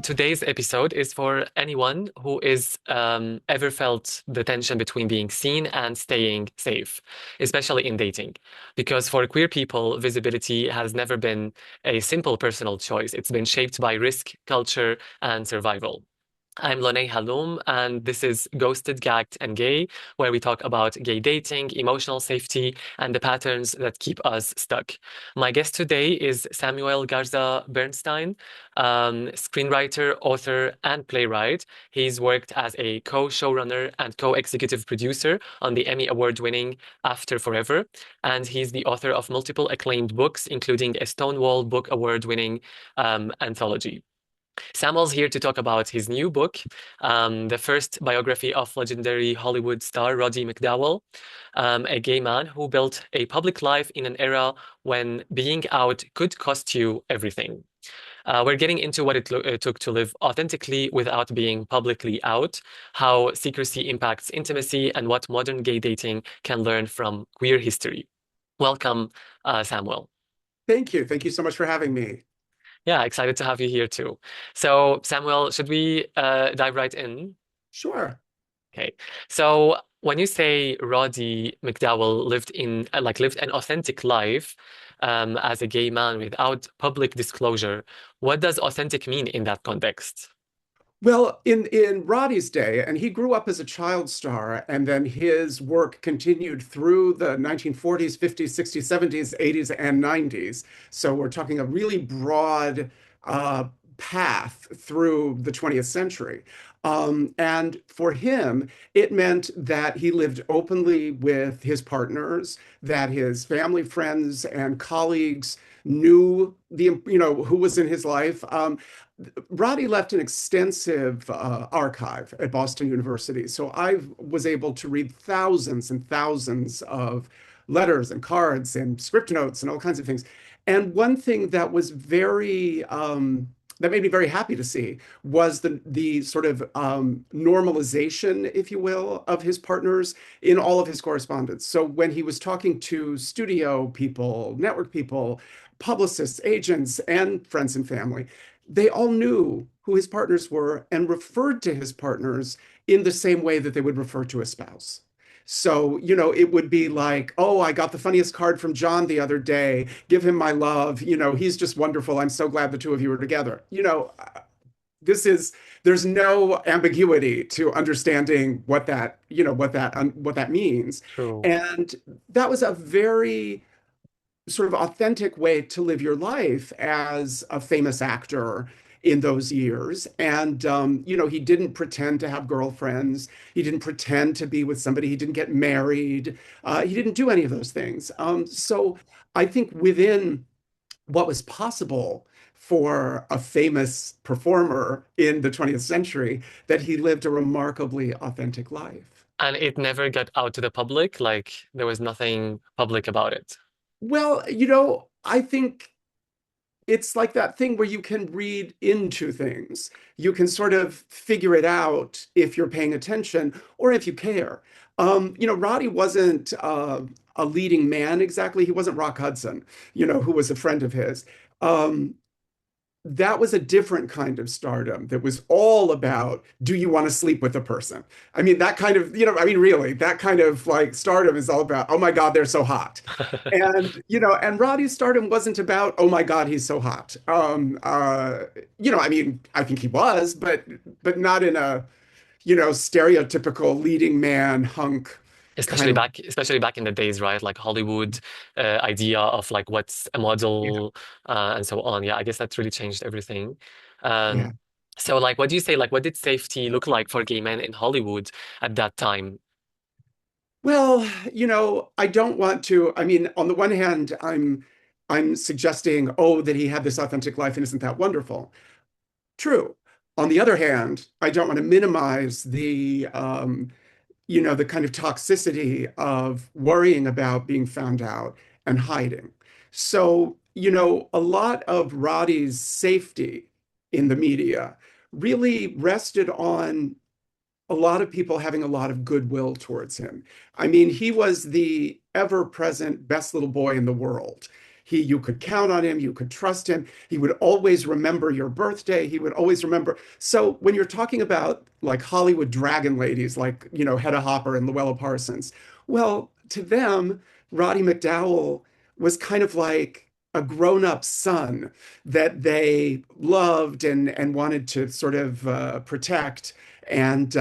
Today's episode is for anyone who is ever felt the tension between being seen and staying safe, especially in dating. Because for queer people, visibility has never been a simple personal choice. It's been shaped by risk, culture, and survival. I'm Lonay Haloum, and this is Ghosted, Gagged, and Gay, where we talk about gay dating, emotional safety, and the patterns that keep us stuck. My guest today is Samuel Garza Bernstein, screenwriter, author, and playwright. He's worked as a co-showrunner and co-executive producer on the Emmy Award-winning After Forever, and he's the author of multiple acclaimed books, including a Stonewall Book Award-winning anthology. Samuel's here to talk about his new book, the first biography of legendary Hollywood star Roddy McDowall, a gay man who built a public life in an era when being out could cost you everything. We're getting into what it took to live authentically without being publicly out, how secrecy impacts intimacy, and what modern gay dating can learn from queer history. Welcome, Samuel. Thank you. Thank you so much for having me. Yeah, excited to have you here too. So, Samuel, should we dive right in? Sure. Okay. So, when you say Roddy McDowall lived an authentic life as a gay man without public disclosure, what does authentic mean in that context? Well, in Roddy's day, and he grew up as a child star, and then his work continued through the 1940s, 50s, 60s, 70s, 80s, and 90s. So we're talking a really broad uh, path through the 20th century. And for him, it meant that he lived openly with his partners, that his family, friends, and colleagues knew who was in his life. Roddy left an extensive archive at Boston University. So I was able to read thousands and thousands of letters and cards and script notes and all kinds of things. And one thing that was that made me very happy to see was the sort of normalization, if you will, of his partners in all of his correspondence. So when he was talking to studio people, network people, publicists, agents, and friends and family, they all knew who his partners were and referred to his partners in the same way that they would refer to a spouse. So, it would be like, oh, I got the funniest card from John the other day. Give him my love. He's just wonderful. I'm so glad the two of you are together. This is, there's no ambiguity to understanding what that means. True. And that was a very sort of authentic way to live your life as a famous actor in those years. And, he didn't pretend to have girlfriends. He didn't pretend to be with somebody. He didn't get married. He didn't do any of those things. So I think within what was possible for a famous performer in the 20th century, that he lived a remarkably authentic life. And it never got out to the public, like there was nothing public about it. Well, I think it's like that thing where you can read into things. You can sort of figure it out if you're paying attention or if you care. Roddy wasn't a leading man exactly. He wasn't Rock Hudson, who was a friend of his. Um, that was a different kind of stardom that was all about, do you want to sleep with a person? I mean, that kind of, really, that kind of like stardom is all about, oh my God, they're so hot. And, and Roddy's stardom wasn't about, oh my God, he's so hot. I think he was, but not in a, stereotypical leading man hunk kind of. Especially back in the days, right? Like Hollywood idea of like what's a Yeah. model and so on. Yeah, I guess that's really changed everything. Yeah. Um, so like what do you say? Like what did safety look like for gay men in Hollywood at that time? Well, I don't want to. I mean, on the one hand, I'm suggesting, oh, that he had this authentic life and isn't that wonderful? True. On the other hand, I don't want to minimize the kind of toxicity of worrying about being found out and hiding. So, a lot of Roddy's safety in the media really rested on a lot of people having a lot of goodwill towards him. I mean, he was the ever-present best little boy in the world. You could count on him, you could trust him. He would always remember your birthday. He would always remember. So when you're talking about like Hollywood dragon ladies, like, Hedda Hopper and Luella Parsons, well, to them, Roddy McDowall was kind of like a grown-up son that they loved and wanted to sort of protect and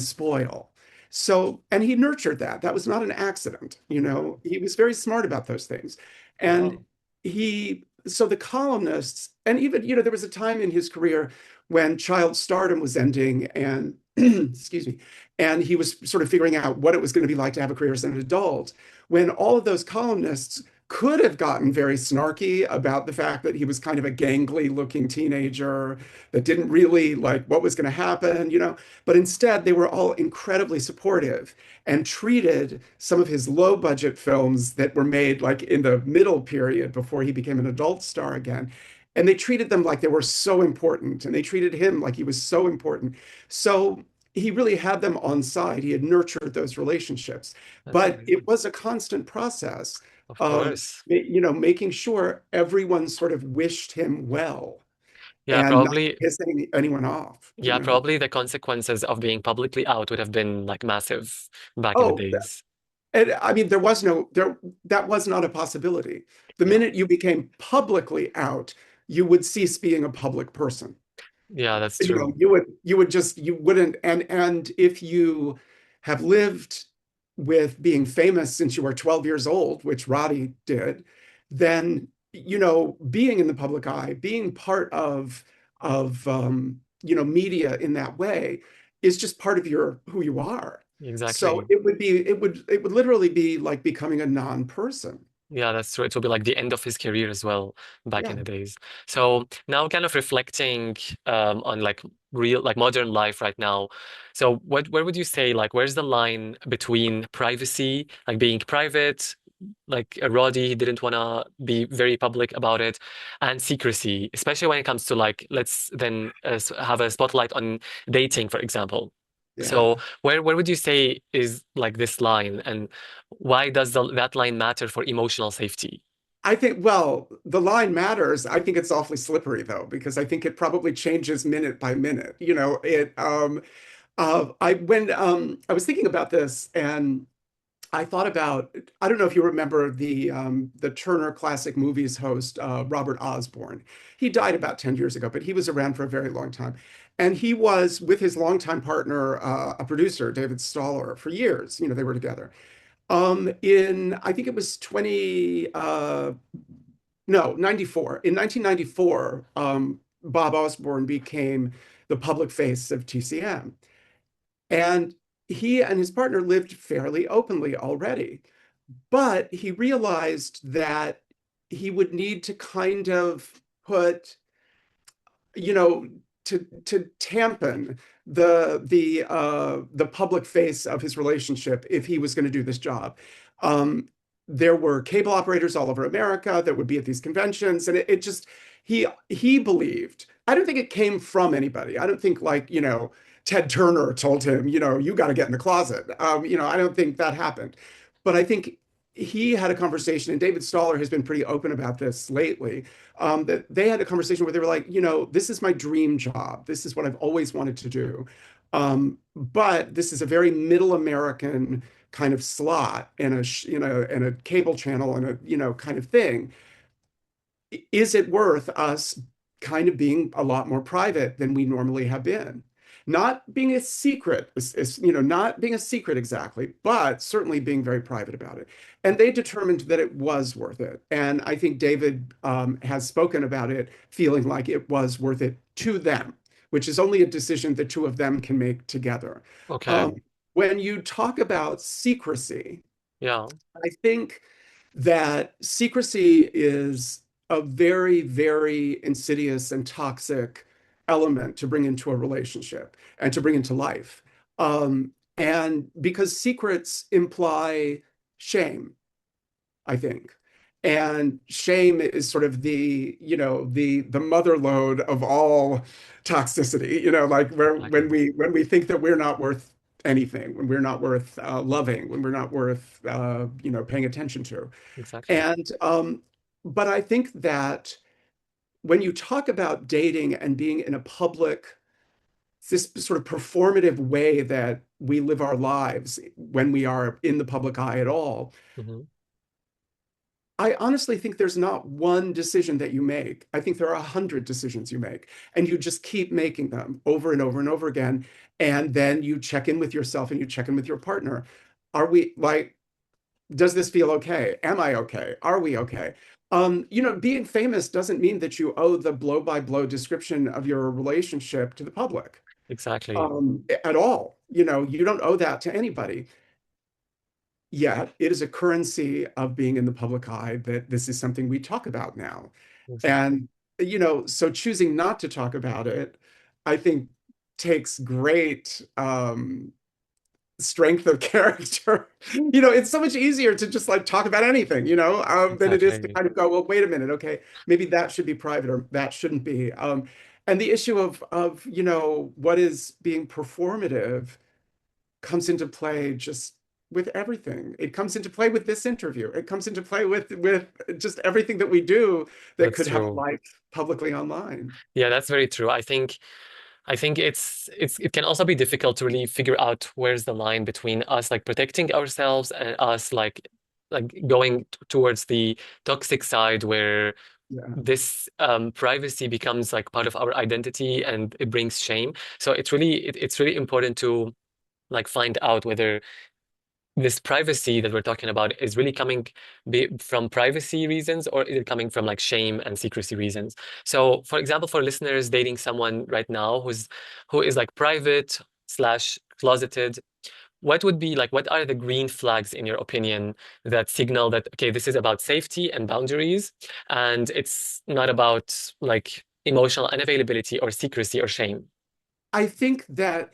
spoil. So, and he nurtured that. That was not an accident, He was very smart about those things. And Wow. so the columnists, and even, there was a time in his career when child stardom was ending and, excuse me, and he was sort of figuring out what it was going to be like to have a career as an adult, when all of those columnists could have gotten very snarky about the fact that he was kind of a gangly looking teenager that didn't really like what was going to happen, but instead they were all incredibly supportive and treated some of his low budget films that were made like in the middle period before he became an adult star again. And they treated them like they were so important, and they treated him like he was so important. So he really had them on side. He had nurtured those relationships, That's but it amazing. was a constant process Of of, course. making sure everyone sort of wished him well Yeah, and not probably. pissing anyone off. Yeah, probably the consequences of being publicly out would have been like massive back in the Oh, days. and I mean, that was not a possibility. The Yeah. minute you became publicly out, you would cease being a public person. Yeah, that's true. You wouldn't, and if you have lived with being famous since you were 12 years old, which Roddy did, then, being in the public eye, being part of media in that way is just part of your who you are. So Exactly. it would literally be like becoming a non-person. Yeah, that's true. It will be like the end of his career as well back in Yeah. the days. So now kind of reflecting on like real like modern life right now. So where would you say like where's the line between privacy, like being private, like Roddy, he didn't want to be very public about it, and secrecy, especially when it comes to like let's then have a spotlight on dating, for example. So Yeah. where would you say is like this line, and why does that line matter for emotional safety? I think, well, the line matters. I think it's awfully slippery though, because I think it probably changes minute by minute. I was thinking about this and I thought about, I don't know if you remember the Turner Classic Movies host, Robert Osborne. He died about 10 years ago, but he was around for a very long time. And he was with his longtime partner, a producer, David Staller, for years. They were together. I think it was 20, no, 94. In 1994, Bob Osborne became the public face of TCM. And he and his partner lived fairly openly already. But he realized that he would need to kind of put, you know, to tampen the public face of his relationship if he was going to do this job. Um, there were cable operators all over America that would be at these conventions, and it just he believed. I don't think it came from anybody. I don't think like Ted Turner told him you got to get in the closet. I don't think that happened, but I think he had a conversation, and David Staller has been pretty open about this lately, that they had a conversation where they were like, this is my dream job. This is what I've always wanted to do. But this is a very middle American kind of slot and a cable channel and a, kind of thing. Is it worth us kind of being a lot more private than we normally have been? Not being a secret, not being a secret exactly, but certainly being very private about it. And they determined that it was worth it. And I think David has spoken about it, feeling like it was worth it to them, which is only a decision the two of them can make together. Okay. Um, when you talk about secrecy, Yeah. I think that secrecy is a very, very insidious and toxic element to bring into a relationship and to bring into life. And because secrets imply shame, I think. And shame is sort of the mother lode of all toxicity, like where Exactly. when we think that we're not worth anything, when we're not worth loving, when we're not worth paying attention to. Exactly. And but I think that when you talk about dating and being in a public, this sort of performative way that we live our lives when we are in the public eye at all, Hmm. I honestly think there's not one decision that you make. I think there are 100 decisions you make, and you just keep making them over and over and over again. And then you check in with yourself and you check in with your partner. Are we like, does this feel okay? Am I okay? Are we okay? Being famous doesn't mean that you owe the blow by blow description of your relationship to the public Exactly. at all. You don't owe that to anybody. Yet it is a currency of being in the public eye that this is something we talk about now. Exactly. And, so choosing not to talk about it, I think takes great strength of character. It's so much easier to just like talk about anything, than it is to Exactly. kind of go, well, wait a minute, okay, maybe that should be private or that shouldn't be. And the issue of what is being performative comes into play just with everything. It comes into play with this interview. It comes into play with just everything that we do that That's could have a true. life publicly online. Yeah, that's very true. I think it can also be difficult to really figure out where's the line between us like protecting ourselves and us like going towards the toxic side where Yeah. this privacy becomes like part of our identity and it brings shame. So it's really important to like find out whether this privacy that we're talking about is really coming from privacy reasons or is it coming from like shame and secrecy reasons? So, for example, for listeners dating someone right now who is like private slash closeted, what are the green flags in your opinion that signal that okay, this is about safety and boundaries and it's not about like emotional unavailability or secrecy or shame? I think that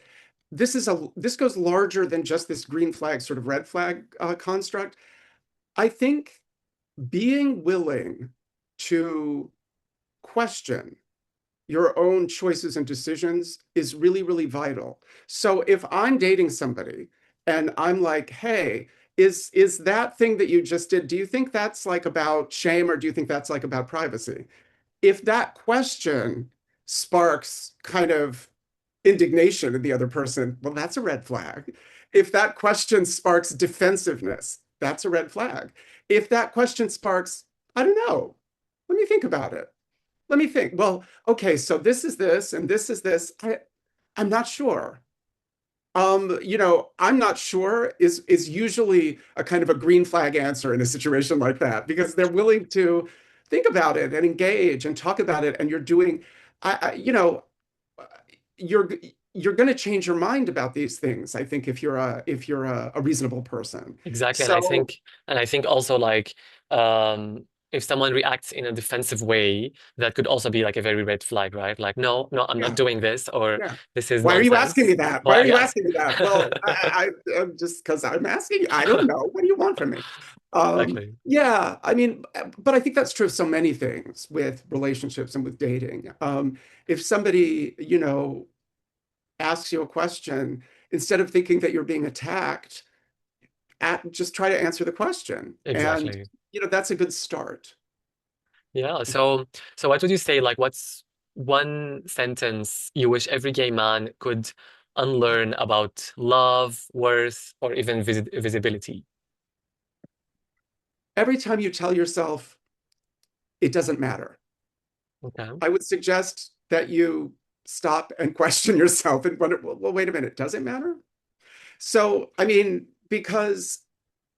this goes larger than just this green flag sort of red flag construct. I think being willing to question your own choices and decisions is really, really vital. So if I'm dating somebody and I'm like, hey, is that thing that you just did, do you think that's like about shame or do you think that's like about privacy? If that question sparks kind of indignation in the other person, well, that's a red flag. If that question sparks defensiveness, that's a red flag. If that question sparks, I don't know, let me think about it. Let me think. Well, okay, so this is this and this is this. I'm not sure. I'm not sure is usually a kind of a green flag answer in a situation like that because they're willing to think about it and engage and talk about it, and you're doing, I you're you're going to change your mind about these things. I think if you're a reasonable person. Exactly. So And I think also like if someone reacts in a defensive way, that could also be like a very red flag, right? Like, no, no, I'm not yeah, doing this, or yeah. this is Why are you asking me nonsense. that? Why Why are are you you asking? asking me that? Well, I'm just because I'm asking you. I don't know. What do you want from me? Exactly. Yeah, I mean, but I think that's true of so many things with relationships and with dating. If somebody, asks you a question, instead of thinking that you're being attacked, just try to answer the question. And, Exactly. that's a good start. Yeah. So what would you say, like, what's one sentence you wish every gay man could unlearn about love, worth, or even visibility? Every time you tell yourself it doesn't matter, Okay. I would suggest that you stop and question yourself and wonder, well, wait a minute, does it matter? So, I mean, because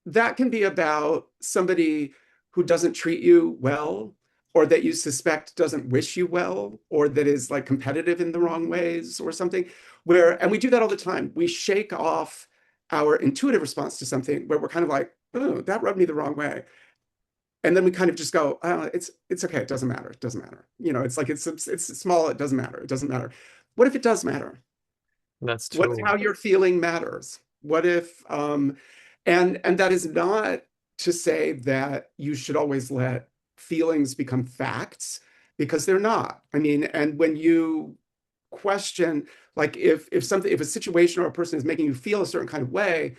that can be about somebody who doesn't treat you well, or that you suspect doesn't wish you well, or that is like competitive in the wrong ways or something. And we do that all the time. We shake off our intuitive response to something where we're kind of like, oh, that rubbed me the wrong way. And then we kind of just go, it's okay, it doesn't matter. It doesn't matter. It's like it's small, it doesn't matter. It doesn't matter. What if it does matter? That's What if true. how you're feeling matters? What if and that is not to say that you should always let feelings become facts because they're not. I mean, and when you question, like if a situation or a person is making you feel a certain kind of way,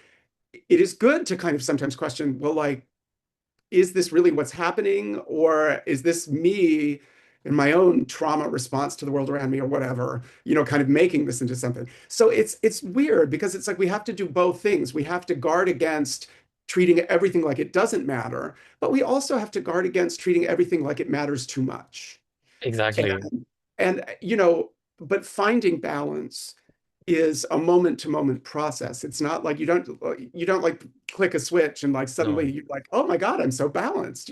it is good to kind of sometimes question, well, like, is this really what's happening, or is this me in my own trauma response to the world around me or whatever, kind of making this into something. So it's weird because it's like we have to do both things. We have to guard against treating everything like it doesn't matter, but we also have to guard against treating everything like it matters too much. Exactly. And but finding balance is a moment to moment process. It's not like you don't like click a switch and like suddenly No. you're like, oh my God, I'm so balanced.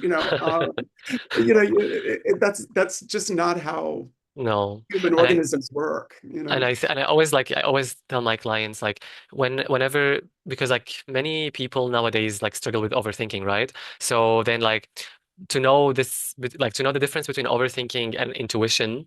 That's just not how No. human And I organisms work. and I always tell my clients like whenever because like many people nowadays like struggle with overthinking, right? So then like to know to know the difference between overthinking and intuition.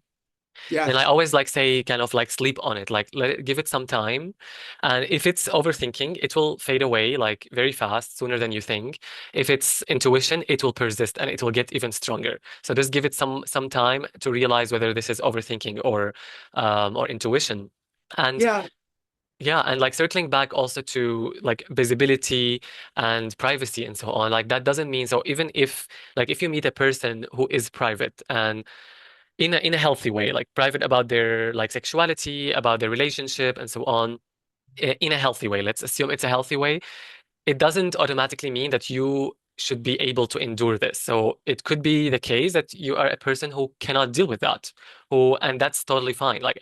And I Yes. always like say kind of like sleep on it, like give it some time. And if it's overthinking, it will fade away like very fast, sooner than you think. If it's intuition, it will persist and it will get even stronger. So just give it some time to realize whether this is overthinking or intuition. And Yeah. yeah, and like circling back also to like visibility and privacy and so on, like that doesn't mean so even if like if you meet a person who is private and in a healthy way, like private about their like sexuality, about their relationship, and so on, in a healthy way. Let's assume it's a healthy way. It doesn't automatically mean that you should be able to endure this. So it could be the case that you are a person who cannot deal with that, and that's totally fine. Like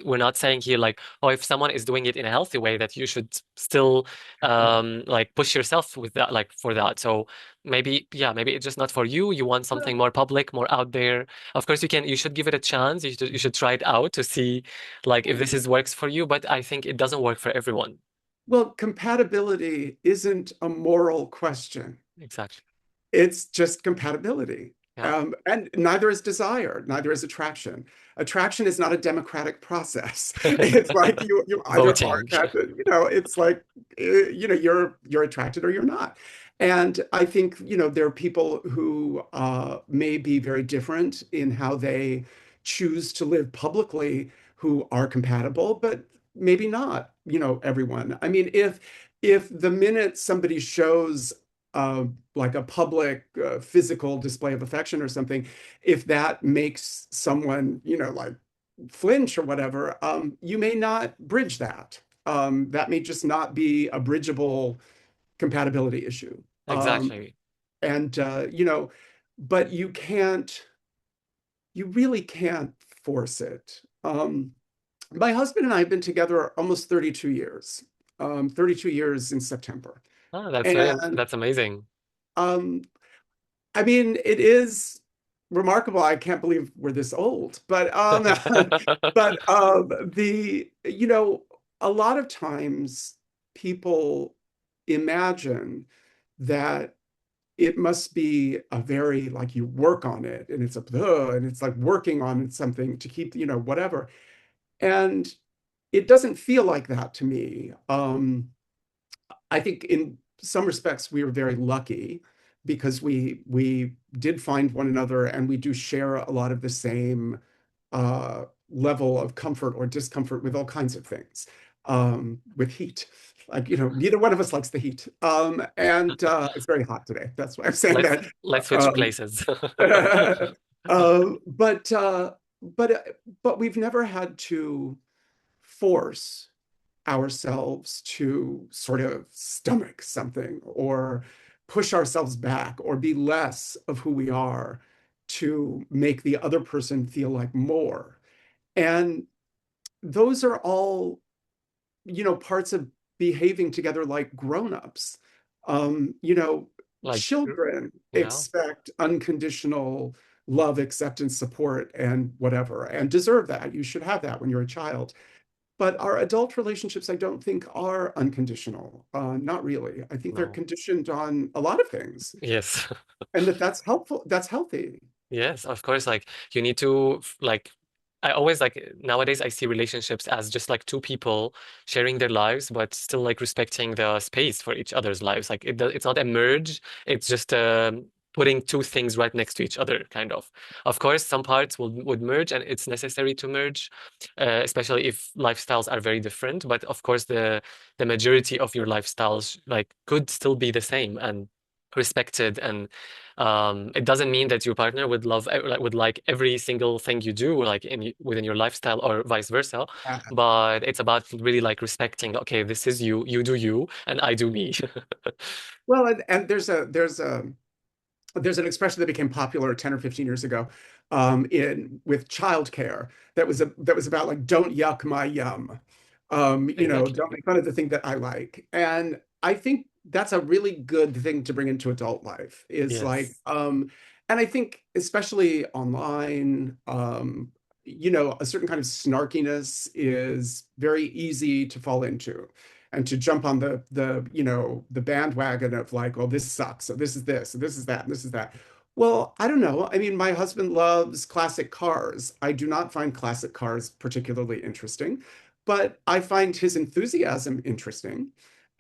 we're not saying here like, oh, if someone is doing it in a healthy way, that you should still like push yourself with that, like for that. So maybe, yeah, maybe it's just not for you. You want something more public, more out there. Of course, you should give it a chance. You should try it out to see like if this is works for you. But I think it doesn't work for everyone. Well, compatibility isn't a moral question. Exactly. It's just compatibility. Yeah. And neither is desire, neither is attraction. Attraction is not a democratic process. It's like you either are Voting. attracted, it's like you're attracted or you're not. And I think, there are people who may be very different in how they choose to live publicly who are compatible, but maybe not, everyone. I mean, if the minute somebody shows like a public physical display of affection or something, if that makes someone, like flinch or whatever, you may not bridge that. That may just not be a bridgeable compatibility issue. Exactly. And, but you really can't force it. My husband and I have been together almost 32 years, 32 years in September. Oh, And that's amazing. um, I mean, it is remarkable. I can't believe we're this old, but the a lot of times people imagine that it must be a very like you work on it and it's and it's like working on something to keep whatever, and it doesn't feel like that to me. I think in some respects we were very lucky because we did find one another and we do share a lot of the same level of comfort or discomfort with all kinds of things. With heat, like neither one of us likes the heat, and it's very hot today. That's why I'm saying Let's that. let's switch Um, places. uh, but uh, but we've never had to force ourselves to sort of stomach something or push ourselves back or be less of who we are to make the other person feel like more. And those are all, parts of behaving together like grown-ups. Like, Children yeah. expect unconditional love, acceptance, support, and whatever, and deserve that. You should have that when you're a child. But our adult relationships, I don't think are unconditional. Not really. I think they're No. conditioned on a lot of things, Yes. and that's helpful. That's healthy. Yes, of course. Like you need to like I always like nowadays I see relationships as just like two people sharing their lives, but still like respecting the space for each other's lives. Like it's not a merge. It's just putting two things right next to each other, kind of. Of course, some parts would merge, and it's necessary to merge, especially if lifestyles are very different. But of course, the majority of your lifestyles like could still be the same, and respected, and it doesn't mean that your partner would love like would like every single thing you do like within your lifestyle or vice versa, but it's about really like respecting, okay, this is you, you do you and I do me. Well, and there's an expression that became popular 10 or 15 years ago in with childcare that was about like don't yuck my yum. Don't Exactly. make fun of the thing that I like. And I think that's a really good thing to bring into adult life is like Yes, and I think especially online a certain kind of snarkiness is very easy to fall into and to jump on the bandwagon of like, well, this sucks, so this is this, and this is that, and this is that. Well, I don't know. I mean, my husband loves classic cars. I do not find classic cars particularly interesting, but I find his enthusiasm interesting.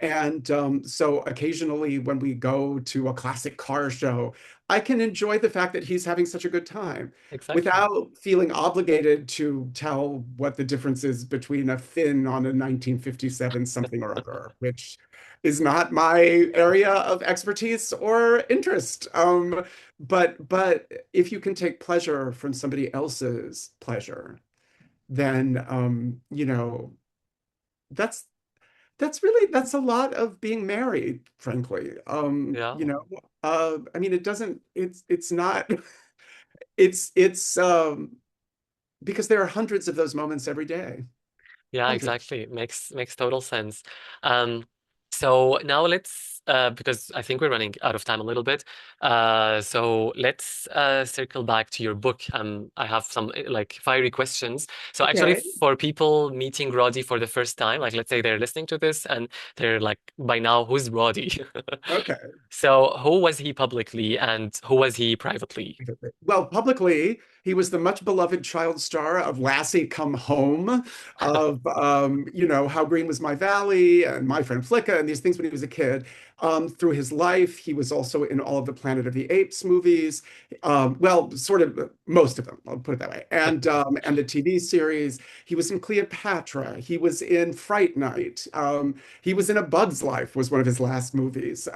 And so occasionally when we go to a classic car show, I can enjoy the fact that he's having such a good time exactly. without feeling obligated to tell what the difference is between a fin on a 1957 something or other, which is not my area of expertise or interest. But if you can take pleasure from somebody else's pleasure, then that's that's a lot of being married, frankly. Yeah. I mean, it doesn't, it's not, it's because there are hundreds of those moments every day. Yeah, Hundreds. exactly. It makes total sense. Um, so now let's because I think we're running out of time a little bit. So let's circle back to your book. I have some like fiery questions. So actually, Okay. for people meeting Roddy for the first time, like let's say they're listening to this and they're like, by now, who's Roddy? Okay. So who was he publicly and who was he privately? Well, publicly, he was the much beloved child star of Lassie Come Home, of How Green Was My Valley and My Friend Flicka and these things when he was a kid. Through his life, he was also in all of the Planet of the Apes movies. Well, sort of most of them, I'll put it that way. And the TV series. He was in Cleopatra. He was in Fright Night. He was in A Bug's Life, was one of his last movies.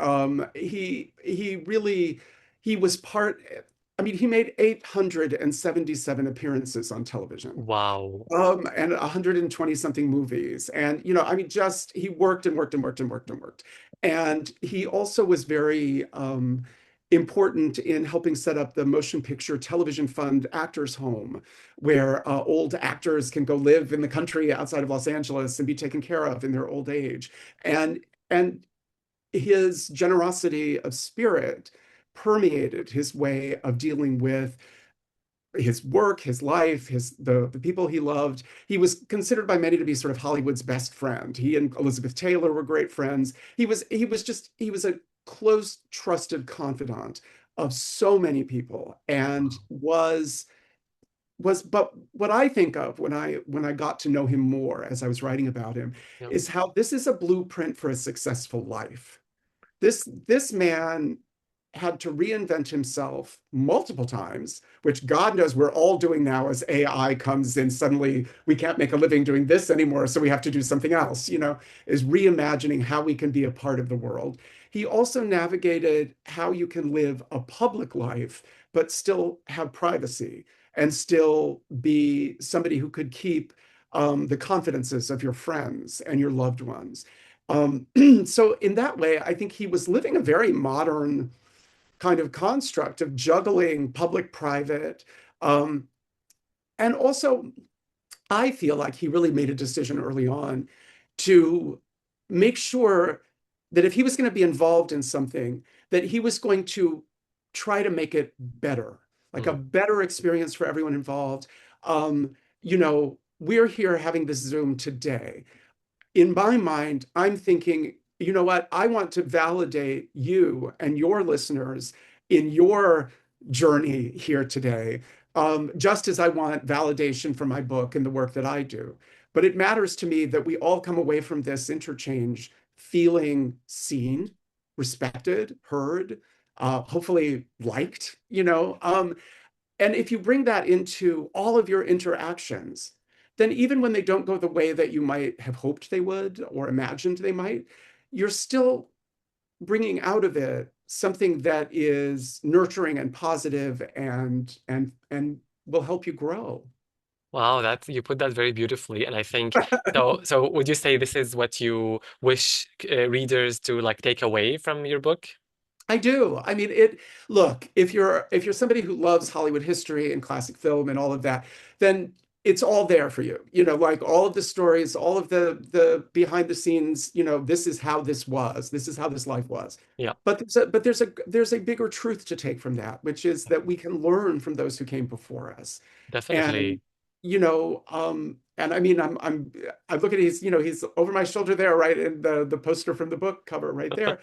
He really he was part. I mean, he made 877 appearances on television, Wow. and 120 something movies. And, I mean, just he worked and worked and worked and worked and worked. And he also was very important in helping set up the Motion Picture Television Fund Actors Home, where old actors can go live in the country outside of Los Angeles and be taken care of in their old age. And his generosity of spirit permeated his way of dealing with his work, his life, the people he loved. He was considered by many to be sort of Hollywood's best friend. He and Elizabeth Taylor were great friends. He was a close, trusted confidant of so many people and was but what I think of when I got to know him more as I was writing about him Yeah. is how this is a blueprint for a successful life. This man had to reinvent himself multiple times, which God knows we're all doing now as AI comes in. Suddenly we can't make a living doing this anymore, so we have to do something else, is reimagining how we can be a part of the world. He also navigated how you can live a public life, but still have privacy and still be somebody who could keep the confidences of your friends and your loved ones. Um, so in that way, I think he was living a very modern kind of construct of juggling public, private. Um, and also, I feel like he really made a decision early on to make sure that if he was going to be involved in something, that he was going to try to make it better, like a Mm. better experience for everyone involved. We're here having this Zoom today. In my mind, I'm thinking, you know what? I want to validate you and your listeners in your journey here today, just as I want validation for my book and the work that I do. But it matters to me that we all come away from this interchange feeling seen, respected, heard, hopefully liked, and if you bring that into all of your interactions, then even when they don't go the way that you might have hoped they would or imagined they might, you're still bringing out of it something that is nurturing and positive and will help you grow. Wow, that you put that very beautifully. And I think so. So would you say this is what you wish readers to like take away from your book? I do. I mean, look, if you're somebody who loves Hollywood history and classic film and all of that, then it's all there for you. You know, like all of the stories, all of the behind the scenes, this is how this was. This is how this life was. Yeah, But there's a bigger truth to take from that, which is that we can learn from those who came before us. And definitely. and I mean, I look at he's over my shoulder there, right, in the poster from the book cover right there.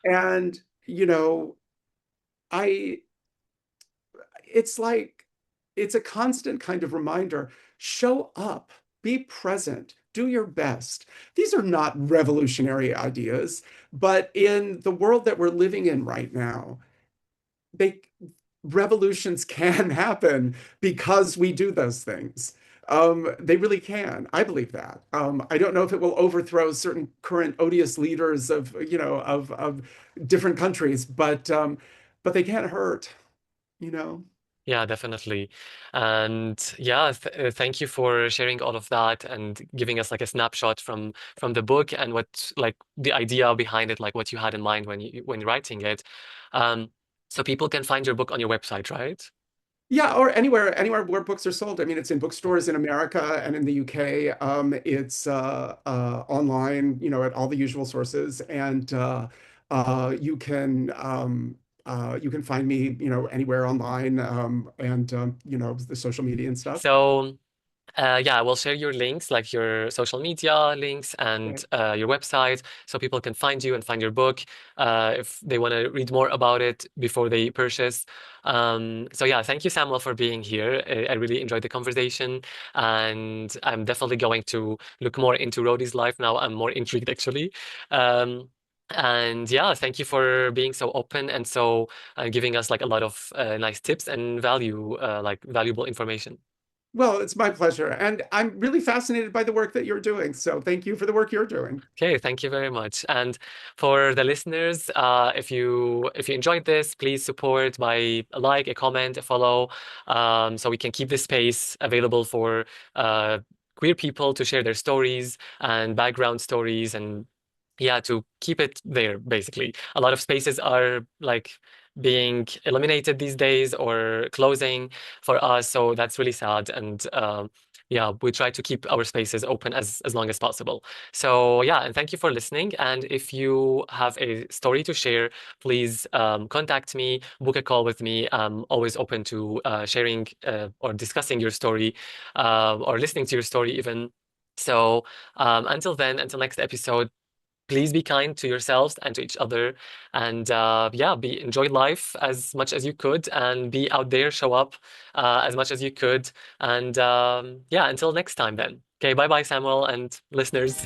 And, you know, I, it's like, it's a constant kind of reminder, show up, be present, do your best. These are not revolutionary ideas, but in the world that we're living in right now, they revolutions can happen because we do those things. They really can. I believe that. I don't know if it will overthrow certain current odious leaders of different countries, but they can't hurt, you know. Yeah, definitely. And yeah, thank you for sharing all of that and giving us like a snapshot from the book and what like the idea behind it, like what you had in mind when you're writing it. Um, so people can find your book on your website, right? Yeah, or anywhere where books are sold. I mean, it's in bookstores in America and in the UK. It's online, at all the usual sources, and uh, you can um, you can find me, anywhere online, and the social media and stuff. So yeah, I will share your links, like your social media links and Right. your website, so people can find you and find your book if they want to read more about it before they purchase. So yeah, thank you, Samuel, for being here. I really enjoyed the conversation, and I'm definitely going to look more into Rhodey's life now. I'm more intrigued, actually. Um, and yeah, thank you for being so open and so giving us like a lot of nice tips and like valuable information. Well, it's my pleasure, and I'm really fascinated by the work that you're doing. So thank you for the work you're doing. Okay, thank you very much. And for the listeners, if you enjoyed this, please support by a like, a comment, a follow, so we can keep this space available for uh, queer people to share their stories and background stories, and yeah, to keep it there. Basically, a lot of spaces are like being eliminated these days or closing for us, so that's really sad. And yeah, we try to keep our spaces open as long as possible. So yeah, and thank you for listening. And if you have a story to share, please contact me, book a call with me. I'm always open to sharing or discussing your story or listening to your story even. So until then, until next episode, please be kind to yourselves and to each other. And yeah, enjoy life as much as you could and be out there, show up as much as you could. And yeah, until next time then. Okay, bye bye, Samuel and listeners.